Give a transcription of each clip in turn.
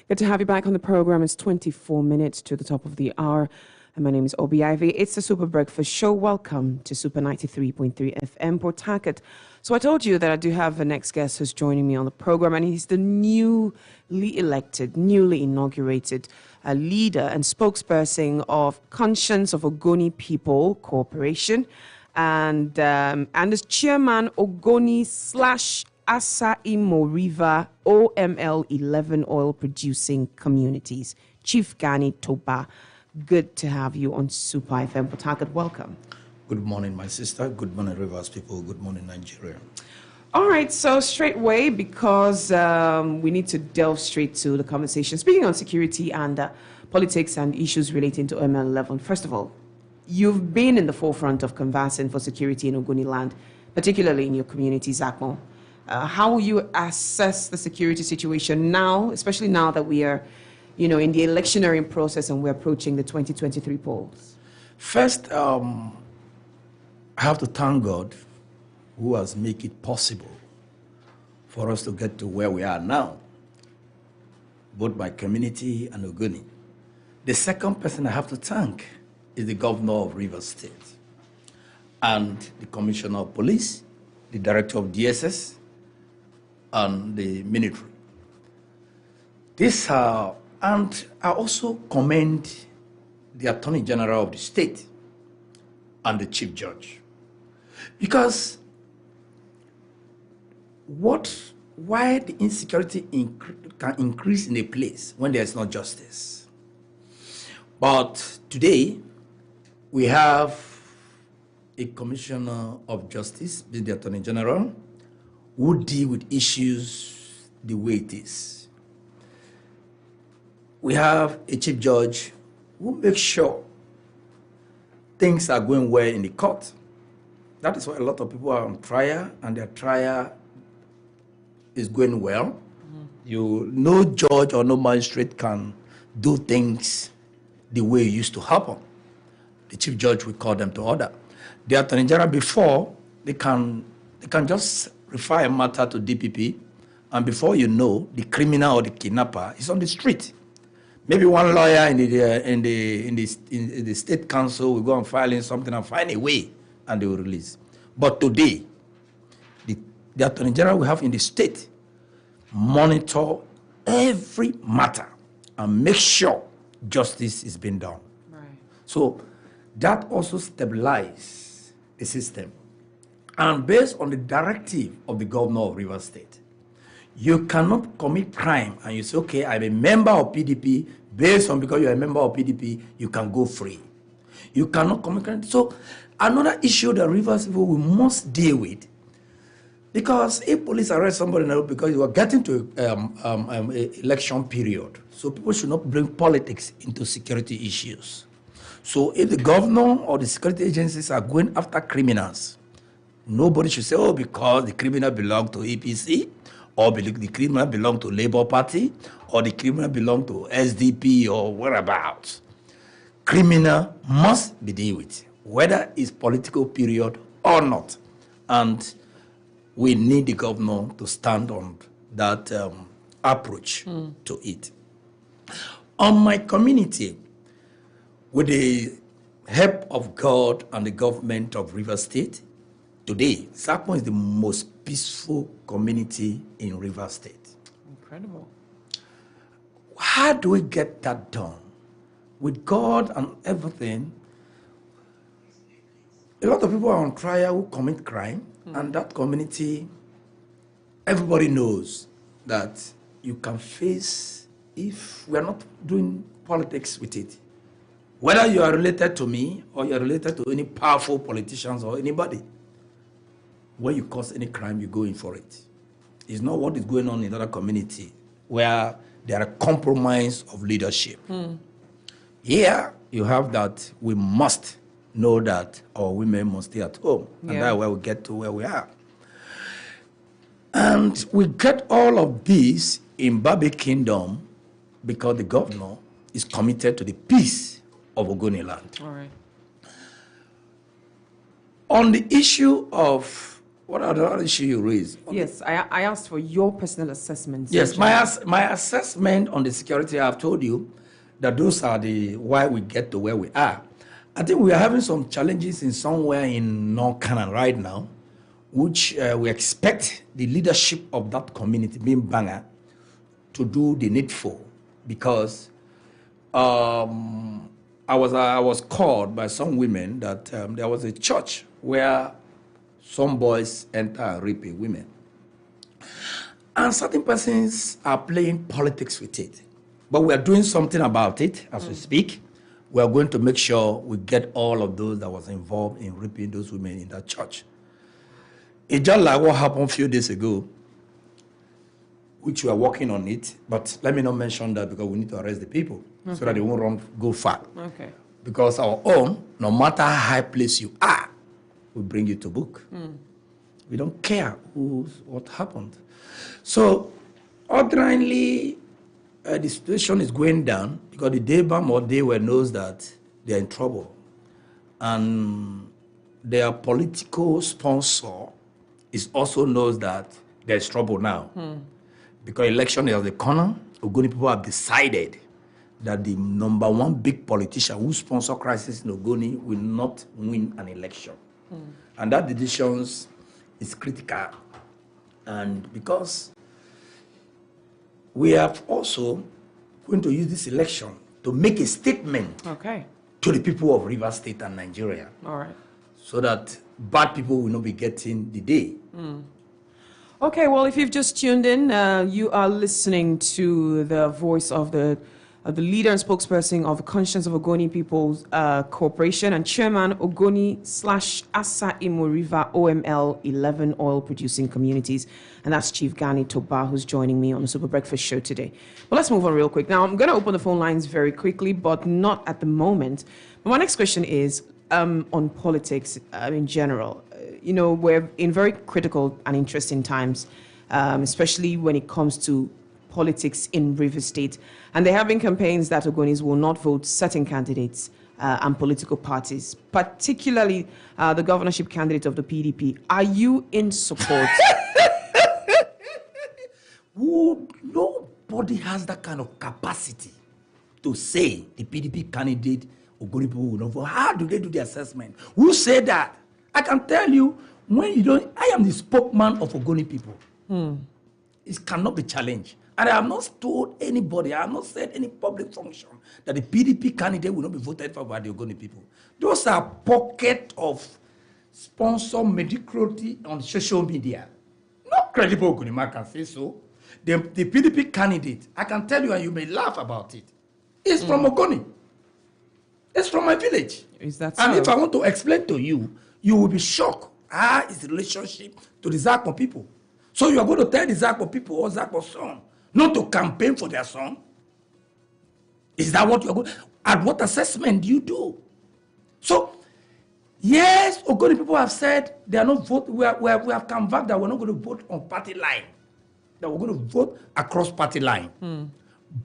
Good to have you back on the program. It's 24 minutes to the top of the hour. And my name is Obi Ivy. It's the Super Breakfast Show. Welcome to Super 93.3 FM Port Harcourt. So I told you that I do have the next guest who's joining me on the program, and he's the newly inaugurated leader and spokesperson of Conscience of Ogoni People Corporation, and as chairman Ogoni / Asa Imo River OML 11 oil producing communities. Chief Gani Toba, good to have you on Super FM Port Harcourt. Welcome. Good morning, my sister. Good morning, Rivers people. Good morning, Nigeria. All right, so straight away, because we need to delve straight to the conversation. Speaking on security and politics and issues relating to OML 11, first of all, you've been in the forefront of conversing for security in Ogoni land, particularly in your community, Zakmo. How will you assess the security situation now, especially now that we are, in the electioneering process and we're approaching the 2023 polls? First, I have to thank God who has made it possible for us to get to where we are now, both my community and Ogoni. The second person I have to thank is the governor of Rivers State and the commissioner of police, the director of DSS, and the military. And I also commend the Attorney General of the state and the Chief Judge. Because why the insecurity can increase in a place when there is no justice? But today, we have a Commissioner of Justice, the Attorney General, who deal with issues the way it is. We have a Chief Judge who makes sure things are going well in the court. That is why a lot of people are on trial, and their trial is going well. No judge or no magistrate can do things the way it used to happen. The Chief Judge will call them to order. The Attorney General, before, they can just refer a matter to DPP, and before you know, the criminal or the kidnapper is on the street. Maybe one lawyer in the state council will go and file in something and find a way, and they will release. But today, the Attorney General we have in the state monitor every matter and make sure justice is being done. Right. So that also stabilizes the system. And based on the directive of the governor of Rivers State, you cannot commit crime and you say, okay, I'm a member of PDP, based on because you're a member of PDP, you can go free. You cannot commit crime. So another issue that Rivers people we must deal with, because if police arrest somebody now because you are getting to election period, so people should not bring politics into security issues. So if the governor or the security agencies are going after criminals, nobody should say, oh, because the criminal belongs to APC, or the criminal belongs to Labour Party, or the criminal belongs to SDP or whereabouts. Criminal must be dealt with, whether it's political period or not. And we need the governor to stand on that approach to it. On my community, with the help of God and the government of Rivers State, today, Zakmo is the most peaceful community in Rivers State. Incredible. How do we get that done? With God and everything, a lot of people are on trial who commit crime, and that community, everybody knows that you can face if we are not doing politics with it. Whether you are related to me or you are related to any powerful politicians or anybody, when you cause any crime, you go in for it. It's not what is going on in other community where there are compromise of leadership. Here, you have that we must know that our women must stay at home. And that's where we get to where we are. And we get all of this in Babi Kingdom because the governor is committed to the peace of Ogoni land. All right. On the issue of What are the other issues you raised? Yes, I asked for your personal assessments. Yes, my assessment on the security, I've told you that those are the why we get to where we are. I think we are having some challenges in somewhere in North Canada right now, which we expect the leadership of that community, being Banga, to do the needful, because I was called by some women that there was a church where some boys enter and rape women. And certain persons are playing politics with it. But we are doing something about it as we speak. We are going to make sure we get all of those that was involved in raping those women in that church. It's just like what happened a few days ago, which we are working on it. But let me not mention that because we need to arrest the people so that they won't go far. Okay. Because our own, no matter how high place you are, we bring you to book. We don't care what happened. So, ordinarily, the situation is going down because the Debam or Dewe knows that they're in trouble. And their political sponsor also knows that there's trouble now. Because election is at the corner, Ogoni people have decided that the number one big politician who sponsor crisis in Ogoni will not win an election. And that decision is critical. And because we are also going to use this election to make a statement to the people of Rivers State and Nigeria. All right. So that bad people will not be getting the day. Okay, well, if you've just tuned in, you are listening to the voice of the leader and spokesperson of the Conscience of Ogoni People's Corporation and chairman Ogoni/Asa Imo River OML 11 oil producing communities. And that's Chief Gani Toba, who's joining me on the Super Breakfast Show today. Well, let's move on real quick. Now, I'm going to open the phone lines very quickly, but not at the moment. But my next question is on politics in general. You know, we're in very critical and interesting times, especially when it comes to politics in Rivers State. And they're having campaigns that Ogonis will not vote certain candidates and political parties, particularly the governorship candidate of the PDP. Are you in support? Nobody has that kind of capacity to say the PDP candidate Ogoni people will not vote. How do they do the assessment? Who said that? I can tell you, when you don't, I am the spokesman of Ogoni people. It cannot be challenged. And I have not told anybody, I have not said any public function that the PDP candidate will not be voted for by the Ogoni people. Those are pockets of sponsor mediocrity on social media. Not credible Ogoni man can say so. The PDP candidate, I can tell you, and you may laugh about it, is from Ogoni. It's from my village. Is that and so? If I want to explain to you, you will be shocked. How is the relationship to the Zakpo people? So you are going to tell the Zakpo people or Zakpo's son not to campaign for their son? Is that what you are going? And what assessment do you do? So, yes, Ogoni people have said they are not vote. We have come back that we're not going to vote on party line. That we're going to vote across party line.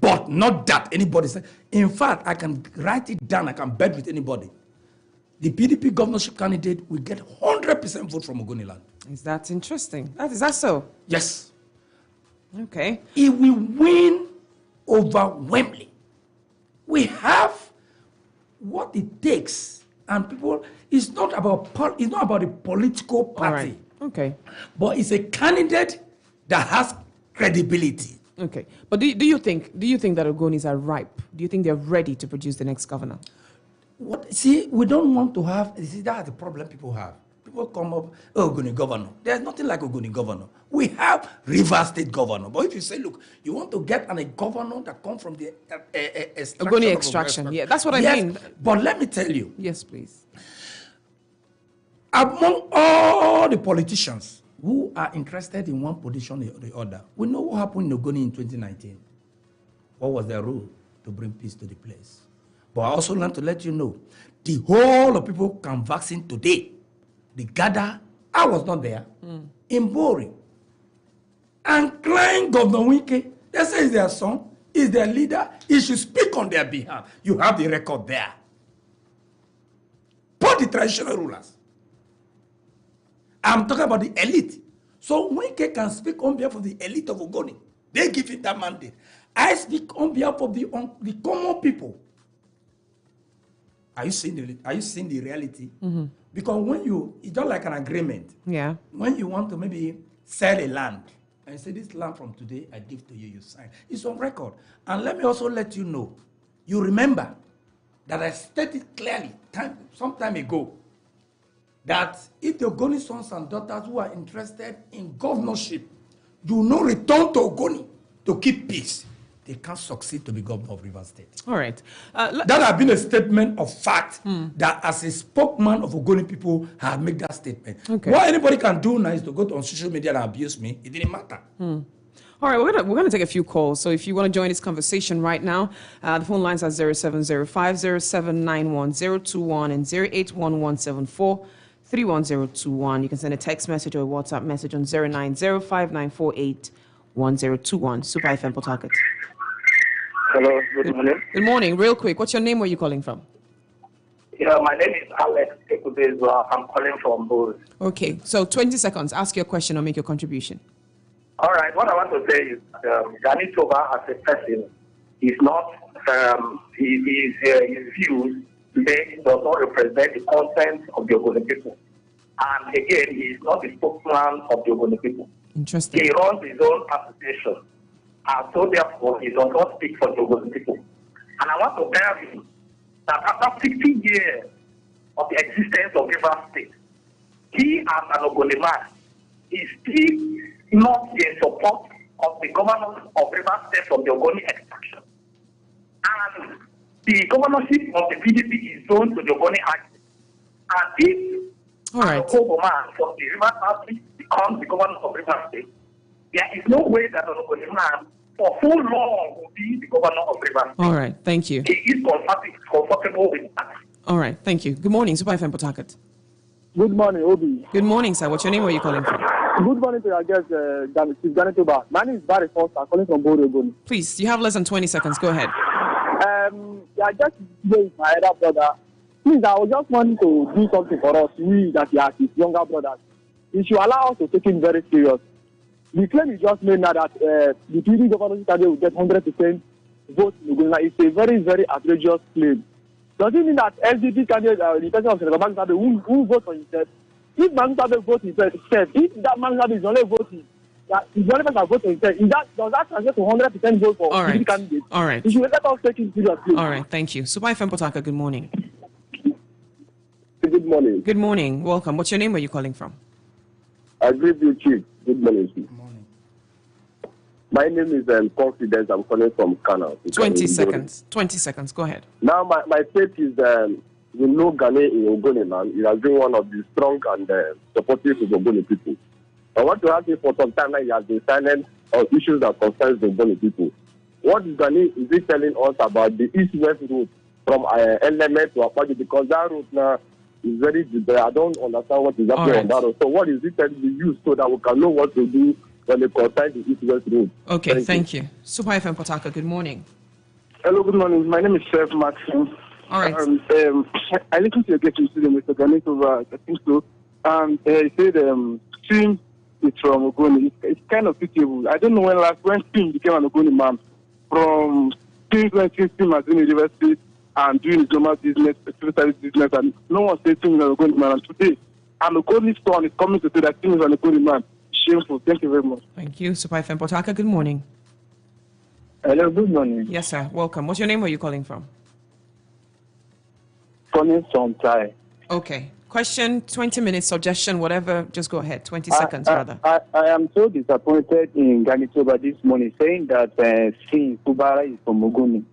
But not that anybody said. In fact, I can write it down. I can bet with anybody. The PDP governorship candidate will get 100% vote from Ogoni land. Is that interesting? Is that so? Yes. Okay. He will win overwhelmingly. We have what it takes, and people. It's not about the political party. All right. Okay. But it's a candidate that has credibility. Okay. But do you think that Ogonis are ripe? Do you think they're ready to produce the next governor? See, we don't want to have. See, that's the problem people have. People come up, Ogoni governor. There's nothing like Ogoni governor. We have Rivers State governor. But if you say, look, you want to get a governor that comes from the Ogoni extraction. Yeah, that's what I mean. But let me tell you. Yes, please. Among all the politicians who are interested in one position or the other, we know what happened in Ogoni in 2019. What was their role to bring peace to the place? But I also want to let you know, the whole of people canvassing today, the gather, I was not there, in Bori. And claim Governor Wike, they say it's their son, is their leader, he should speak on their behalf. You have the record there. Both the traditional rulers. I'm talking about the elite. So Wike can speak on behalf of the elite of Ogoni. They give him that mandate. I speak on behalf of the common people. Are you seeing the reality? Mm-hmm. Because it's just like an agreement. Yeah. When you want to maybe sell a land, and say, this land from today, I give to you, you sign. It's on record. And let me also let you know, you remember that I stated clearly some time ago that if the Ogoni sons and daughters who are interested in governorship do not return to Ogoni to keep peace, they can't succeed to be governor of Rivers State. All right. That has been a statement of fact that as a spokesman of Ogoni people have made that statement. Okay. What anybody can do now is to go on social media and abuse me. It didn't matter. All right, we're gonna take a few calls. So if you want to join this conversation right now, the phone lines are 0705079121 and 0811743121. You can send a text message or a WhatsApp message on 09059481021. Super FM Port Harcourt. Hello, good morning. Good morning. Real quick, what's your name? Where are you calling from? Yeah, my name is Alex Ekubezwa. I'm calling from Bose. Okay, so 20 seconds. Ask your question or make your contribution. All right, what I want to say is Gani Toba as a person is not, his views today does not represent the content of the Ogoni people. And again, he is not the spokesman of the Ogoni people. Interesting. He runs his own association. And so therefore, he does not speak for the Ogoni people. And I want to tell you that after 60 years of the existence of Rivers State, he as an Ogoni man is still not in support of the governance of Rivers State from the Ogoni extraction. And the governorship of the PDP is zoned to the Ogoni Act. And if the Okobo man from the Rivers State becomes the governor of Rivers State, there is no way that an Ogoni man for so long will be the governor of Rivers State. All right, thank you. He is comfortable with that. All right, thank you. Good morning, Super FM Port Harcourt. Good morning, Obi. Good morning, sir. What's your name? Where are you calling from? Good morning to your guest, Gani Toba. My name is Barry Foster, calling from Bodo. Please, you have less than 20 seconds. Go ahead. Just with my elder brother. Please, I was just wanting to do something for us, we that are his younger brothers. You should allow us to take it very serious. The claim you just made now that the PDP governorship candidate will get 100% vote in Uganda is a very, very outrageous claim. Does it mean that SDP candidate, the person of Senator Magsabe, who vote for himself? If Magsabe votes himself, if that Magsabe is only voting, that is the only person that votes for himself, does that translate to 100% vote for SDP candidate? All right. You should let us take it seriously. All right, thank you. Super FM Port Harcourt, good morning. Good morning. Good morning. Welcome. What's your name? Where are you calling from? I greet you, Chief. Good morning, Chief. Good morning. My name is Confidence. I'm calling from Kano. 20 seconds. 20 seconds. Go ahead. Now, my faith is we know Gani in Ogoni land. He has been one of the strong and supportive of Ogoni people. I want to ask you for some time now, he has been silent on issues that concerns the Ogoni people. What is Gani is he telling us about the east-west route from Element to Akpaju? Because that route now is very deep. I don't understand what is happening on that road. So what is he telling the youth so that we can know what to do when it concerns the east-west road? Okay, thank you. Super FM Port Harcourt, good morning. Hello, good morning. My name is Chef Maxim. All right. I listened to your guest today, Mr. Gani Toba, I think so. And he said stream is from Ogoni. It's kind of pitiable. I don't know when Stream became an Ogoni man. From Stream when Stream has been in university and doing his normal business, civil service business, and no one says Stream is an Ogoni man. And today, an Ogoni son is coming to say that Stream is an Ogoni man. Shameful. Thank you very much. Thank you. Super FM Port Harcourt, good morning. Hello, good morning. Yes, sir. Welcome. What's your name? Where are you calling from? Calling from Thai. Okay. Question, 20 minutes, suggestion, whatever. Just go ahead. 20 seconds, rather. I am so disappointed in Gani Toba this morning, saying that Sin Kubara is from Ogoni.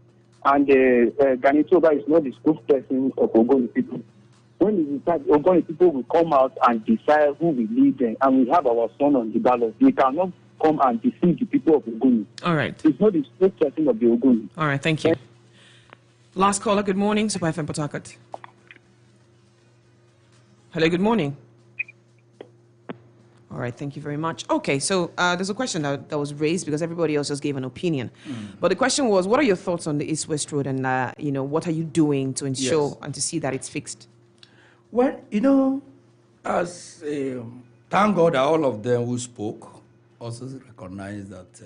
And Gani Toba is not the spokesperson of Ogoni people. When we decide, Ogoni people will come out and decide who will lead them, and we have our son on the ballot. We cannot come and deceive the people of Ogoni. All right. It's not the spokesperson of the Ogoni. All right, thank you. Last caller, good morning. Super FM Port Harcourt. Hello, good morning. All right, thank you very much. Okay, so there's a question that was raised because everybody else just gave an opinion. But the question was, what are your thoughts on the East-West Road, and what are you doing to ensure and to see that it's fixed? Well, as Thank God that all of them who spoke also recognize that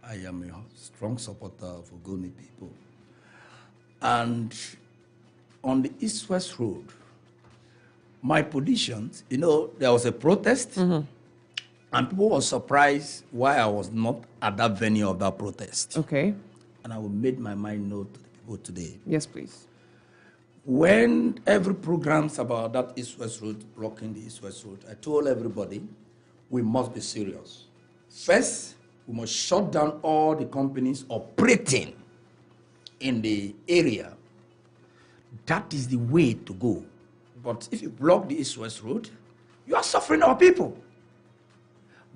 I am a strong supporter of Ogoni people. And on the East-West Road, my positions, there was a protest, and people were surprised why I was not at that venue of that protest. Okay. And I will make my mind known to the people today. Yes, please. When every program's about that East-West Road, blocking the East-West Road, I told everybody, we must be serious. First, we must shut down all the companies operating in the area. That is the way to go. But if you block the East-West Road, you are suffering our people.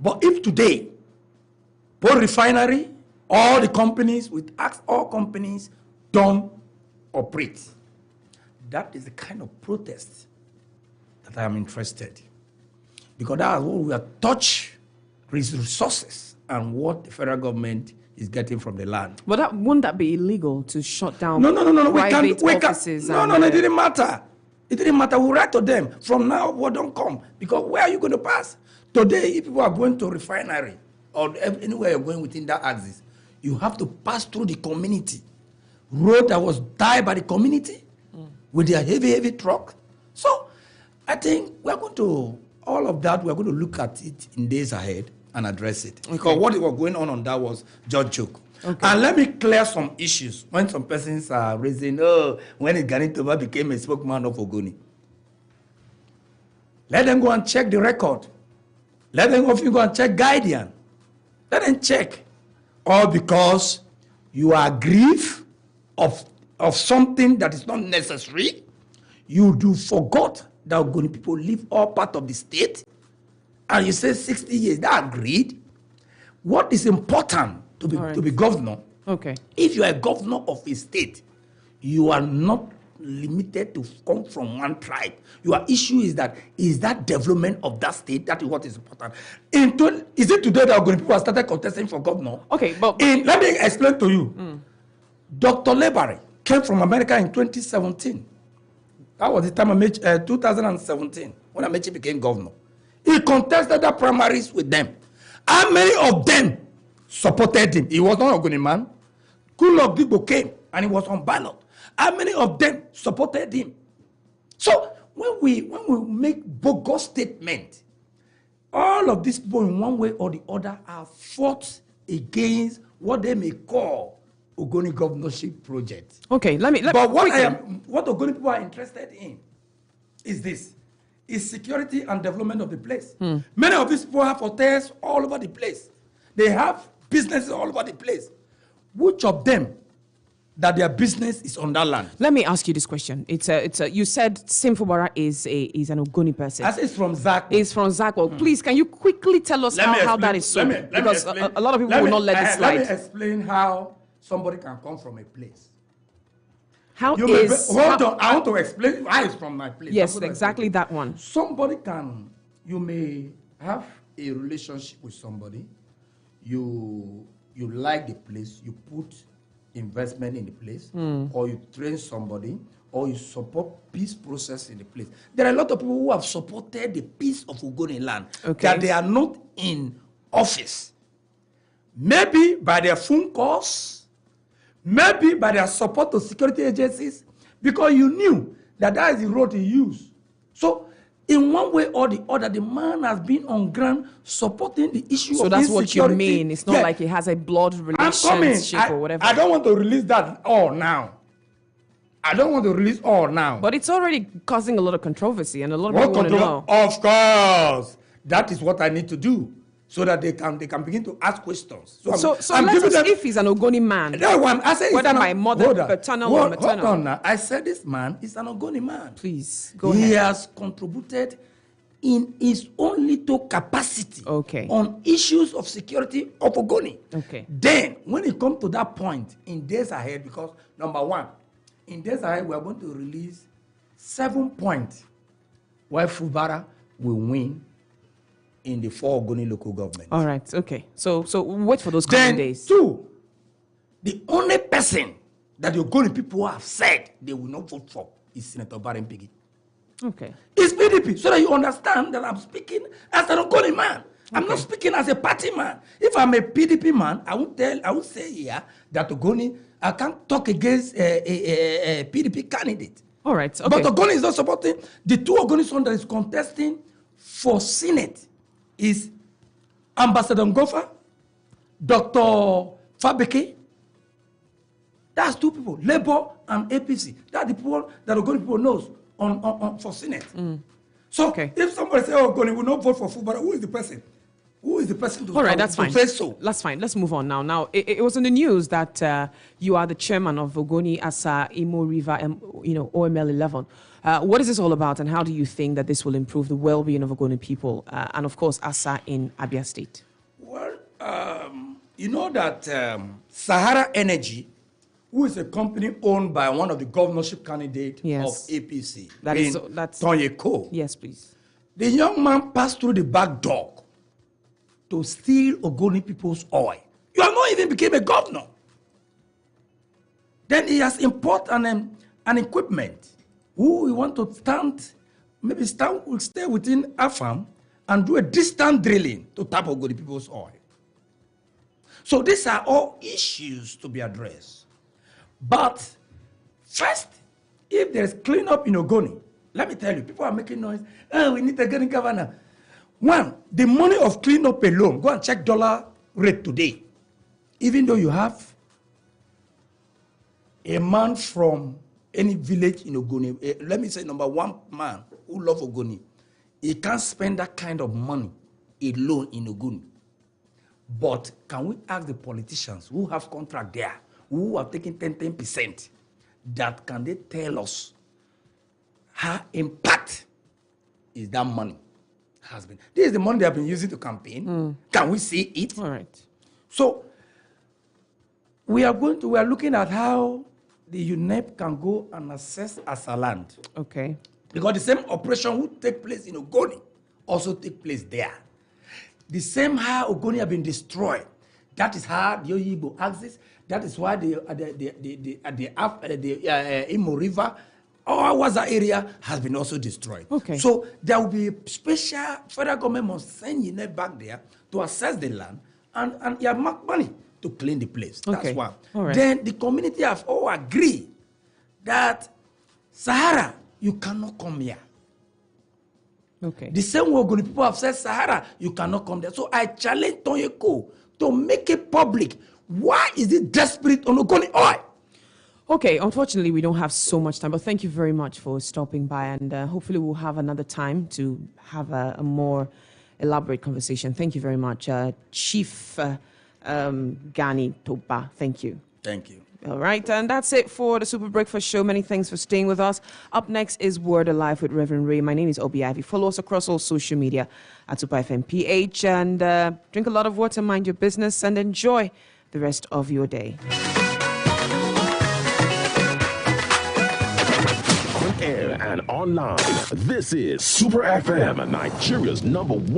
But if today, both refinery, all the companies, we ask all companies, don't operate. That is the kind of protest that I am interested in. Because that is what we are touch resources and what the federal government is getting from the land. But wouldn't that be illegal to shut down No. private offices? No, it didn't matter. It didn't matter. We write to them. From now, what don't come. Because where are you going to pass? Today, if people are going to refinery or anywhere you're going within that axis, you have to pass through the community. Road that was tied by the community with their heavy truck. So I think we're going to, all of that, we're going to look at it in days ahead and address it. Okay. Because what was going on that was just joke. Okay. And let me clear some issues when some persons are raising, when Gani Toba became a spokesman of Ogoni. Let them go and check the record. Let them go and check Guardian. Let them check. All because you are grieved of something that is not necessary. You do forgot that Ogoni people live all part of the state. And you say 60 years, that agreed. What is important to be governor? Okay. If you are a governor of a state, you are not limited to come from one tribe. Your issue is that development of that state. That is what is important. Is it today that Ogoni people have started contesting for governor? Okay, but let me explain to you. Dr. Lebari came from America in 2017. That was the time of 2017 when Amechi became governor. He contested the primaries with them. How many of them supported him? He was not a Ogoni man. Goodluck Gigbo came and he was on ballot. How many of them supported him? So when we make bogus statement, all of these people in one way or the other are fought against what they may call Ogoni governorship project. Okay, let me but what Ogoni people are interested in is this. Is security and development of the place. Many of these people have hotels all over the place. They have businesses all over the place. Which of them that their business is on that land? Let me ask you this question. You said Sim Fubara is an Ogoni person. As it's from Zakwa. It's from Zakwa. Please, can you quickly tell us how that is so? Because a lot of people will not let it slide. Let me explain how somebody can come from a place. Hold on, I want to explain why it's from my place. Yes, exactly that one. You may have a relationship with somebody, you like the place, you put investment in the place, or you train somebody, or you support peace process in the place. There are a lot of people who have supported the peace of Ogoni land, that they are not in office. Maybe by their phone calls, maybe by their support to security agencies, because you knew that is the road he used. So, in one way or the other, the man has been on ground supporting the issue of insecurity. So that's what you mean. It's not like he has a blood relationship or whatever. I don't want to release that all now. But it's already causing a lot of controversy, and a lot of people want to know. Of course. That is what I need to do, so that they can begin to ask questions. So let us, if he's an Ogoni man, that one, I say whether my mother, paternal or maternal. Hold on now. I said this man is an Ogoni man. Please, go ahead. He has contributed in his own little capacity on issues of security of Ogoni. Okay. Then, when it comes to that point, in days ahead, because number one, in days ahead, we are going to release 7 points why Fubara will win in the 4 Ogoni local governments. All right, okay. So wait for those coming days. 2, the only person that the Ogoni people have said they will not vote for is Senator Barren Piggy. Okay. It's PDP, so that you understand that I'm speaking as an Ogoni man. I'm not speaking as a party man. If I'm a PDP man, I would say here that Ogoni, I can't talk against a PDP candidate. All right. Okay. But Ogoni is not supporting. The two Ogoni son that is contesting for Senate is Ambassador Ngofa, Dr. Fabeke. That's two people, Labour and APC. That's the people that Ogoni people knows on for Senate. So if somebody say, "Oh, Ogoni will not vote for Fubara," who is the person? Who is the person to, All right, that's fine. say so? That's fine. Let's move on now. Now, it was in the news that you are the chairman of Ogoni Asa Imo River, OML 11. What is this all about, and how do you think that this will improve the well-being of Ogoni people, and of course, Asa in Abia State? Well, you know that Sahara Energy, who is a company owned by one of the governorship candidates of APC, that's Tonye Ko. Yes, please. The young man passed through the back door to steal Ogoni people's oil. You have not even became a governor. Then he has imported an equipment. Who we want to will stay within Afam and do a distant drilling to tap Ogoni people's oil. So these are all issues to be addressed. But first, if there's cleanup in Ogoni, let me tell you, people are making noise. Oh, we need a Ogoni governor. One, the money of cleanup alone, go and check dollar rate today. Even though you have a man from any village in Ogoni, let me say number one man who loves Ogoni, he can't spend that kind of money alone in Ogoni. But can we ask the politicians who have contract there, who are taking 10%, that can they tell us how impact is that money has been? This is the money they have been using to campaign. Can we see it? All right. So we are looking at how the UNEP can go and assess Asa land. Okay. Because the same operation would take place in Ogoni also take place there. The same how Ogoni have been destroyed. That is how the Oyibo axis. That is why the Imo River, our Waza area has been also destroyed. Okay. So there will be special federal government must send UNEP back there to assess the land and mark money to clean the place. That's Okay. one. All right. Then the community have all agreed that Sahara, you cannot come here. Okay. The same way Ogoni people have said, Sahara, you cannot come there. So I challenge Tonye Ko to make it public. Why is it desperate on Ogoni oil? Okay, unfortunately, we don't have so much time, but thank you very much for stopping by, and hopefully we'll have another time to have a more elaborate conversation. Thank you very much. Chief Gani Toba, thank you. Thank you. All right, and that's it for the Super Breakfast Show. Many thanks for staying with us. Up next is Word Alive with Reverend Ray. My name is Obi Ivy. Follow us across all social media at Super FM PH, and drink a lot of water, mind your business, and enjoy the rest of your day. On air and online, this is Super FM, Nigeria's #1